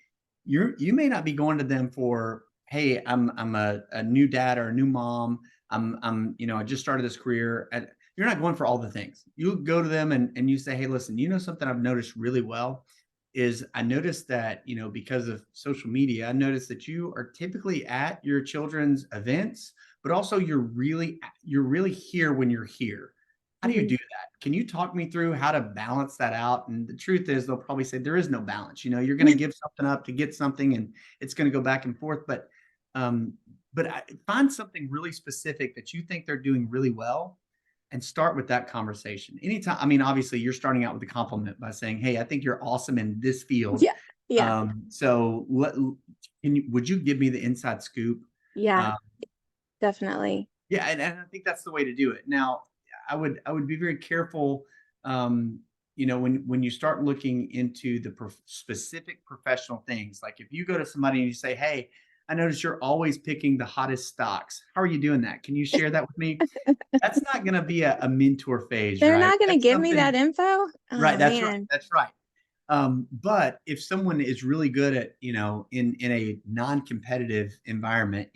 Speaker 2: you may not be going to them for, hey, I'm a new dad or a new mom. I just started this career. And you're not going for all the things. You go to them and you say, hey, listen, something I've noticed really well is I noticed that, because of social media, I noticed that you are typically at your children's events, but also you're really here when you're here. How do you
Speaker 1: Mhm.
Speaker 2: do that? Can you talk me through how to balance that out? And the truth is, they'll probably say there is no balance. You're going to give something up to get something, and it's going to go back and forth. Um, find something really specific that you think they're doing really well, and start with that conversation. Anytime, I mean, obviously, you're starting out with a compliment by saying, "Hey, I think you're awesome in this field."
Speaker 1: Yeah. Yeah.
Speaker 2: So, would you give me the inside scoop?
Speaker 1: Yeah,
Speaker 2: Uh,
Speaker 1: definitely.
Speaker 2: yeah, and I think that's the way to do it. Now, I would be very careful, when you start looking into the specific professional things. Like if you go to somebody and you say, "Hey, I notice you're always picking the hottest stocks. How are you doing that? Can you share that with me?" That's not going to be a mentor phase,
Speaker 1: They're
Speaker 2: right?
Speaker 1: not gonna
Speaker 2: That's
Speaker 1: give me that
Speaker 2: something,
Speaker 1: info?
Speaker 2: right?
Speaker 1: Oh,
Speaker 2: That's right.
Speaker 1: man.
Speaker 2: That's right. But if someone is really good at, in a non-competitive environment,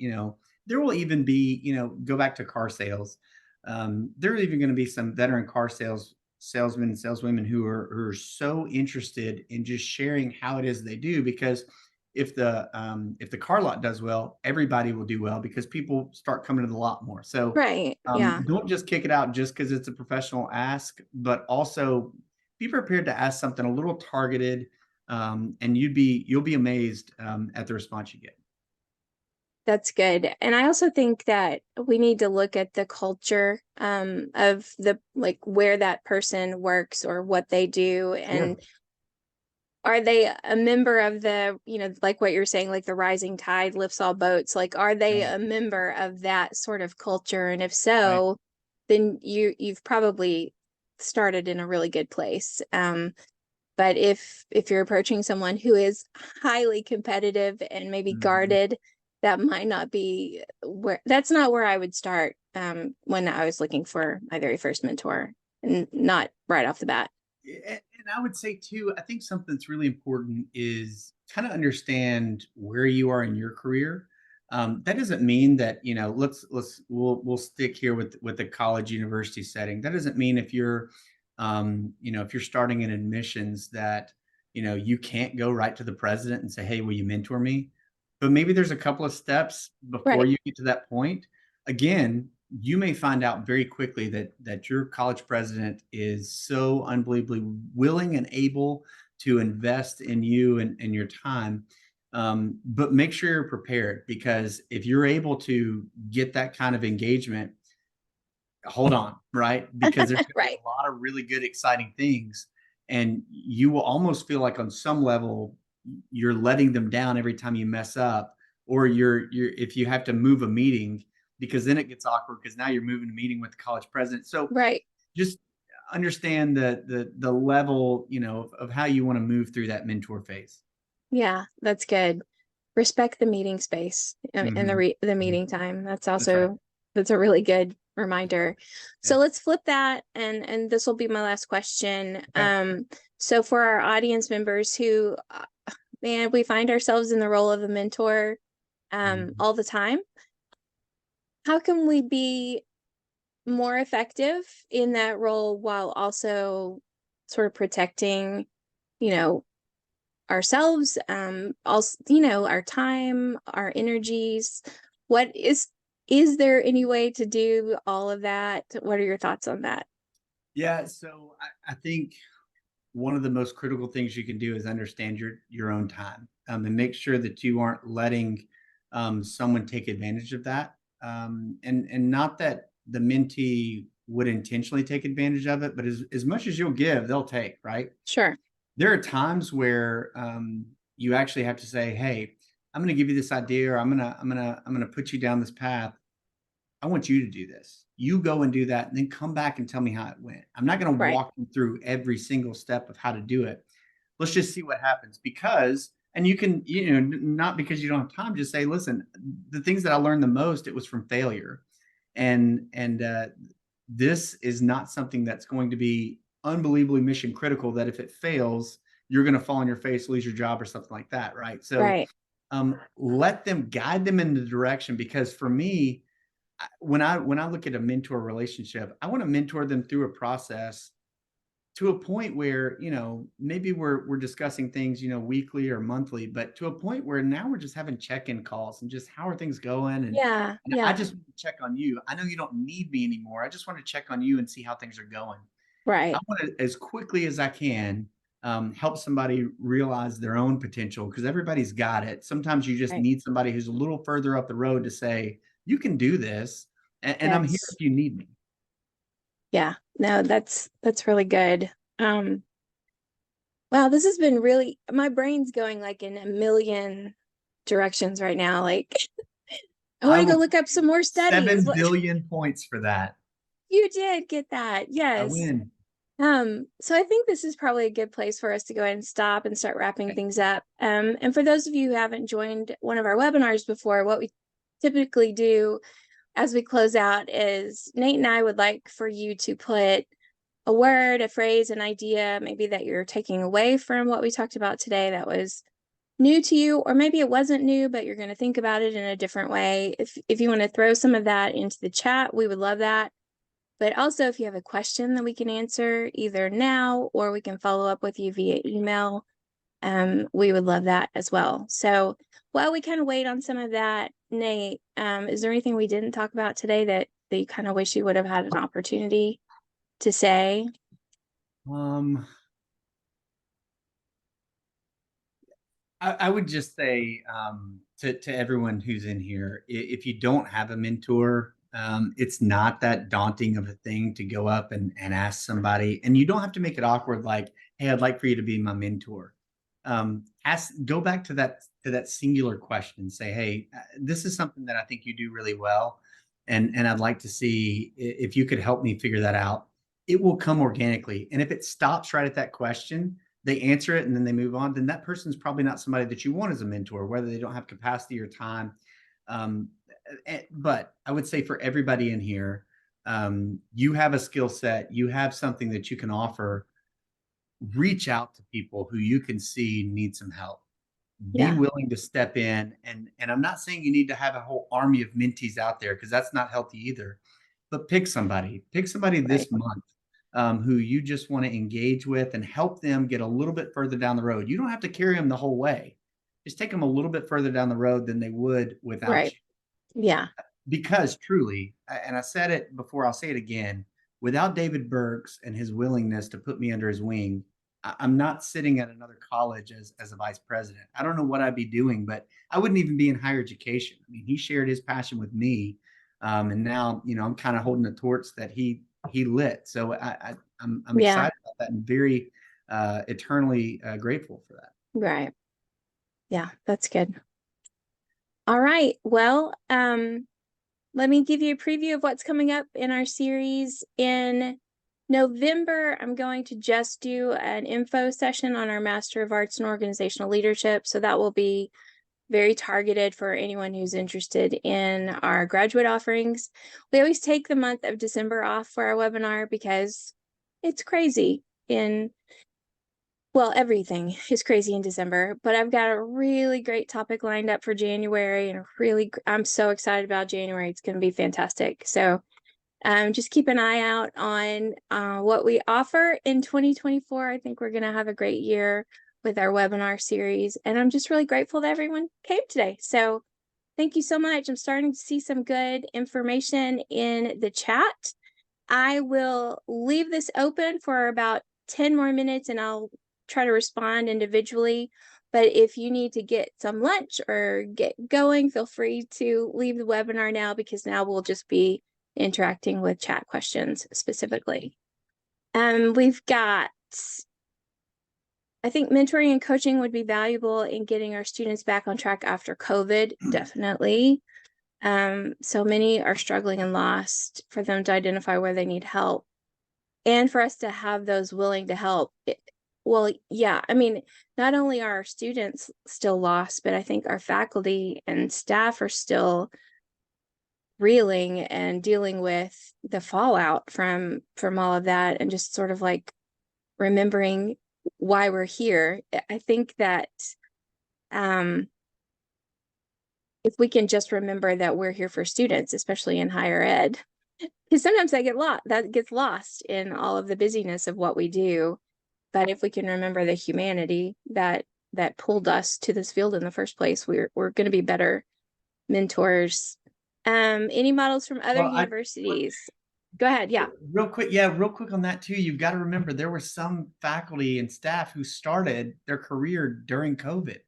Speaker 2: there will even be, go back to car sales. There are even going to be some veteran car salesmen and saleswomen who are so interested in just sharing how it is they do, because if the car lot does well, everybody will do well because people start coming to the lot more. So
Speaker 1: Right, yeah.
Speaker 2: don't just kick it out just because it's a professional ask, but also be prepared to ask something a little targeted, and you'll be amazed at the response you get.
Speaker 1: That's good. And I also think that we need to look at the culture of the like where that person works or what they do.
Speaker 2: Sure.
Speaker 1: And are they a member of the, like what you're saying, like the rising tide lifts all boats? Like, are they
Speaker 2: Right.
Speaker 1: a member of that sort of culture? And if
Speaker 2: Right.
Speaker 1: so, then you've probably started in a really good place. But if you're approaching someone who is highly competitive and maybe
Speaker 2: Mhm.
Speaker 1: guarded, that might not be that's not where I would start when I was looking for my very first mentor, and not right off the bat.
Speaker 2: And I would say too, I think something that's really important is kind of understand where you are in your career. That doesn't mean that, we'll stick here with the college university setting. That doesn't mean if you're starting in admissions that you can't go right to the president and say, "Hey, will you mentor me?" But maybe there's a couple of steps before
Speaker 1: Right.
Speaker 2: you get to that point. Again, you may find out very quickly that your college president is so unbelievably willing and able to invest in you and your time. But make sure you're prepared, because if you're able to get that kind of engagement, hold on, right? Because there's going to be
Speaker 1: Right.
Speaker 2: a lot of really good, exciting things, and you will almost feel like on some level you're letting them down every time you mess up, or you're if you have to move a meeting, because then it gets awkward because now you're moving a meeting with the college president. So
Speaker 1: Right.
Speaker 2: just understand the level, of how you want to move through that mentor phase.
Speaker 1: Yeah, that's good. Respect the meeting space and
Speaker 2: Hmm.
Speaker 1: the
Speaker 2: Hmm.
Speaker 1: meeting time.
Speaker 2: That's right.
Speaker 1: That's a really good reminder.
Speaker 2: Yeah.
Speaker 1: So let's flip that, and this will be my last question.
Speaker 2: Okay.
Speaker 1: So for our audience members who man, we find ourselves in the role of a mentor
Speaker 2: Mhm.
Speaker 1: all the time. How can we be more effective in that role while also sort of protecting, you know, ourselves, also, our time, our energies? What is there any way to do all of that? What are your thoughts on that?
Speaker 2: Yeah. So I think one of the most critical things you can do is understand your own time, and make sure that you aren't letting someone take advantage of that. And not that the mentee would intentionally take advantage of it, but as much as you'll give, they'll take, right?
Speaker 1: Sure.
Speaker 2: There are times where you actually have to say, "Hey, I'm going to give you this idea, or I'm going to put you down this path. I want you to do this. You go and do that, and then come back and tell me how it went. I'm not going to
Speaker 1: Right.
Speaker 2: walk you through every single step of how to do it. Let's just see what happens." Because, and you can, not because you don't have time, just say, "Listen, the things that I learned the most, it was from failure, and this is not something that's going to be unbelievably mission critical that if it fails, you're going to fall on your face, lose your job, or something like that, right? So
Speaker 1: Right.
Speaker 2: let them guide them in the direction, because for me, when I look at a mentor relationship, I want to mentor them through a process to a point where, maybe we're discussing things, weekly or monthly, but to a point where now we're just having check-in calls and just how are things going,
Speaker 1: Yeah.
Speaker 2: and I
Speaker 1: Yeah.
Speaker 2: just want to check on you. I know you don't need me anymore. I just want to check on you and see how things are going. I
Speaker 1: Right.
Speaker 2: want to, as quickly as I can, help somebody realize their own potential, because everybody's got it. Sometimes you just
Speaker 1: Right.
Speaker 2: need somebody who's a little further up the road to say, you can do this, and I'm here
Speaker 1: Yes.
Speaker 2: if you need me.
Speaker 1: Yeah. No, that's really good. Um, wow, this has been really, my brain's going like in a million directions right now. Like I want
Speaker 2: I
Speaker 1: to go
Speaker 2: will
Speaker 1: look
Speaker 2: give
Speaker 1: up some
Speaker 2: you
Speaker 1: more studies.
Speaker 2: 7
Speaker 1: What
Speaker 2: billion points for that.
Speaker 1: you did get that.
Speaker 2: I
Speaker 1: Yes.
Speaker 2: win.
Speaker 1: So I think this is probably a good place for us to go ahead and stop and start wrapping
Speaker 2: Okay.
Speaker 1: things up. And for those of you who haven't joined one of our webinars before, what we typically do as we close out is Nate and I would like for you to put a word, a phrase, an idea, maybe that you're taking away from what we talked about today that was new to you, or maybe it wasn't new, but you're going to think about it in a different way. If you want to throw some of that into the chat, we would love that. But also, if you have a question that we can answer either now or we can follow up with you via email, we would love that as well. So while we kind of wait on some of that, Nate, is there anything we didn't talk about today that you kind of wish you would have had an opportunity to say?
Speaker 2: Um, I would just say, to everyone who's in here, if you don't have a mentor, it's not that daunting of a thing to go up and ask somebody, and you don't have to make it awkward. Like, hey, I'd like for you to be my mentor. Go back to that singular question. Say, hey, this is something that I think you do really well, and I'd like to see if you could help me figure that out. It will come organically, and if it stops right at that question, they answer it and then they move on, then that person's probably not somebody that you want as a mentor, whether they don't have capacity or time. Um, but I would say for everybody in here, you have a skill set, you have something that you can offer. Reach out to people who you can see need some help. Be
Speaker 1: Yeah,
Speaker 2: willing to step in, and I'm not saying you need to have a whole army of mentees out there, because that's not healthy either. But pick somebody
Speaker 1: right,
Speaker 2: this month, who you just want to engage with and help them get a little bit further down the road. You don't have to carry them the whole way. Just take them a little bit further down the road than they would without
Speaker 1: right.
Speaker 2: you.
Speaker 1: Yeah,
Speaker 2: Because truly, and I said it before, I'll say it again, without David Burks and his willingness to put me under his wing, I'm not sitting at another college as a vice president. I don't know what I'd be doing, but I wouldn't even be in higher education. I mean, he shared his passion with me, and now I'm kind of holding the torch that he lit. So I'm
Speaker 1: yeah,
Speaker 2: excited about that and very eternally grateful for that.
Speaker 1: right. Yeah, that's good. All right. Well, let me give you a preview of what's coming up in our series. In November, I'm going to just do an info session on our Master of Arts in Organizational Leadership. So that will be very targeted for anyone who's interested in our graduate offerings. We always take the month of December off for our webinar because it's crazy in, well, everything is crazy in December, but I've got a really great topic lined up for January, and I'm so excited about January. It's going to be fantastic. So just keep an eye out on what we offer in 2024. I think we're going to have a great year with our webinar series, and I'm just really grateful that everyone came today. So thank you so much. I'm starting to see some good information in the chat. I will leave this open for about 10 more minutes and I'll try to respond individually. But if you need to get some lunch or get going, feel free to leave the webinar now, because now we'll just be interacting with chat questions specifically. We've got, I think mentoring and coaching would be valuable in getting our students back on track after COVID, definitely. So many are struggling and lost, for them to identify where they need help and for us to have those willing to help. Well, yeah, I mean, not only are our students still lost, but I think our faculty and staff are still reeling and dealing with the fallout from all of that, and just sort of like remembering why we're here. I think that if we can just remember that we're here for students, especially in higher ed, because sometimes that gets lost in all of the busyness of what we do. But if we can remember the humanity that pulled us to this field in the first place, we're going to be better mentors. Any models from other
Speaker 2: Well,
Speaker 1: universities? Go ahead. Yeah.
Speaker 2: real quick on that too. You've got to remember there were some faculty and staff who started their career during COVID,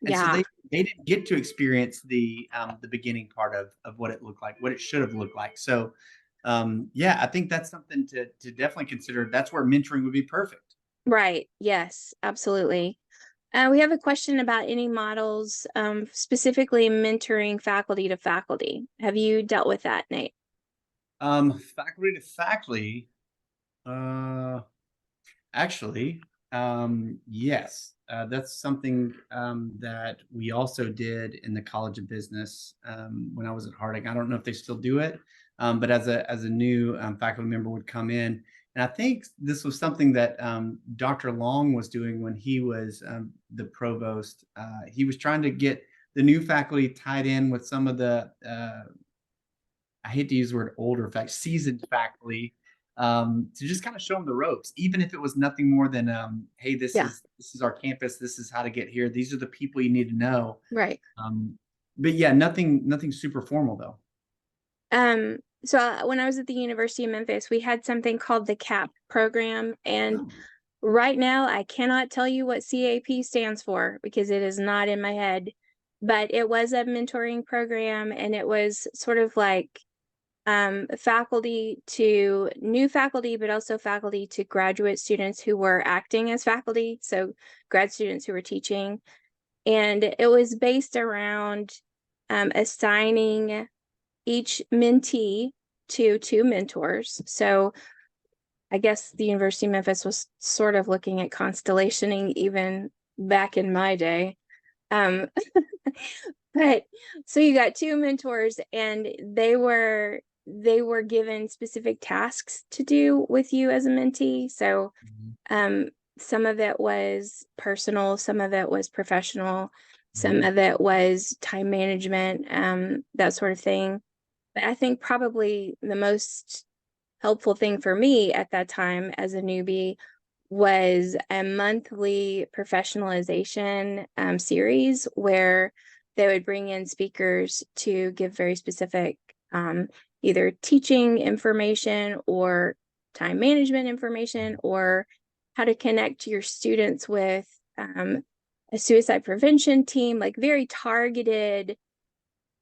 Speaker 2: and so
Speaker 1: Yeah.
Speaker 2: they didn't get to experience the beginning part of what it looked like, what it should have looked like. So, yeah, I think that's something to definitely consider. That's where mentoring would be perfect.
Speaker 1: Right. Yes, absolutely. We have a question about any models, specifically mentoring faculty to faculty. Have you dealt with that, Nate?
Speaker 2: Faculty to faculty. Uh, Actually, yes, that's something that we also did in the College of Business when I was at Harding. I don't know if they still do it, but as a new faculty member would come in, and I think this was something that Dr. Long was doing when he was the provost. He was trying to get the new faculty tied in with some of the I hate to use the word older fact, seasoned faculty, to just kind of show them the ropes, even if it was nothing more than, hey,
Speaker 1: Yeah.
Speaker 2: this is our campus, this is how to get here, these are the people you need to know.
Speaker 1: Right.
Speaker 2: But yeah, nothing super formal though.
Speaker 1: So when I was at the University of Memphis, we had something called the CAP program. And
Speaker 2: Oh,
Speaker 1: right now, I cannot tell you what CAP stands for because it is not in my head. But it was a mentoring program, and it was sort of like faculty to new faculty, but also faculty to graduate students who were acting as faculty. So grad students who were teaching. And it was based around assigning each mentee to two mentors. So I guess the University of Memphis was sort of looking at constellationing even back in my day. Um, but so you got two mentors, and they were given specific tasks to do with you as a mentee. So
Speaker 2: mhm,
Speaker 1: um, some of it was personal, some of it was professional, some
Speaker 2: mhm,
Speaker 1: of it was time management, that sort of thing. But I think probably the most helpful thing for me at that time as a newbie was a monthly professionalization series where they would bring in speakers to give very specific either teaching information or time management information or how to connect your students with a suicide prevention team, like very targeted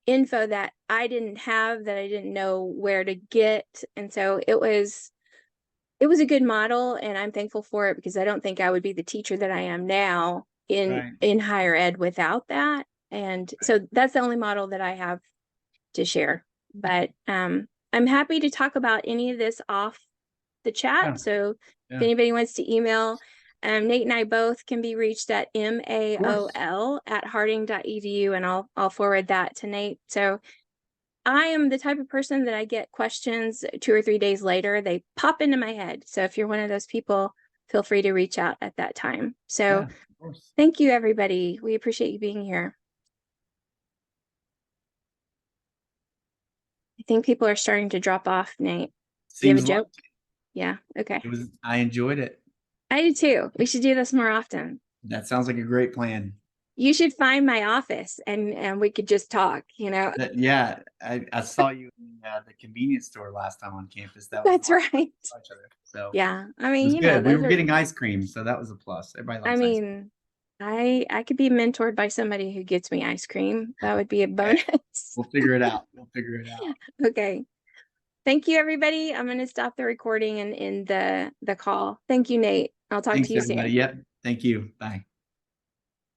Speaker 1: info that I didn't have, that I didn't know where to get. And so it was a good model, and I'm thankful for it because I don't think I would be the teacher that I am now in
Speaker 2: right,
Speaker 1: in higher ed without that. And so that's the only model that I have to share. But I'm happy to talk about any of this off the
Speaker 2: yeah,
Speaker 1: chat. So if
Speaker 2: yeah,
Speaker 1: anybody wants to email, Nate and I both can be reached at
Speaker 2: of course,
Speaker 1: maol@harding.edu, and I'll forward that to Nate. So I am the type of person that I get questions 2 or 3 days later, they pop into my head. So if you're one of those people, feel free to reach out at that time. So
Speaker 2: yeah, of course.
Speaker 1: thank you, everybody. We appreciate you being here. I think people are starting to drop off, Nate. Do you have a
Speaker 2: Seems like
Speaker 1: joke? Yeah. Okay.
Speaker 2: it was. I enjoyed it.
Speaker 1: I do too. We should do this more often.
Speaker 2: That sounds like a great plan.
Speaker 1: You should find my office and we could just talk.
Speaker 2: Yeah, I saw you in the convenience store last time on campus. That was
Speaker 1: That's
Speaker 2: wonderful.
Speaker 1: right.
Speaker 2: Saw each other. So
Speaker 1: Yeah. I
Speaker 2: it
Speaker 1: mean,
Speaker 2: was good. We
Speaker 1: those
Speaker 2: were
Speaker 1: are
Speaker 2: getting ice cream, so that was a plus. Everybody
Speaker 1: I
Speaker 2: likes ice cream.
Speaker 1: mean, I could be mentored by somebody who gets me ice cream. That would be a
Speaker 2: Okay,
Speaker 1: bonus.
Speaker 2: we'll figure it out. We'll figure it out.
Speaker 1: Okay. Thank you, everybody. I'm going to stop the recording and end the call. Thank you, Nate. I'll talk to
Speaker 2: Thanks,
Speaker 1: you
Speaker 2: everybody.
Speaker 1: soon.
Speaker 2: Yep. Thank you. Bye.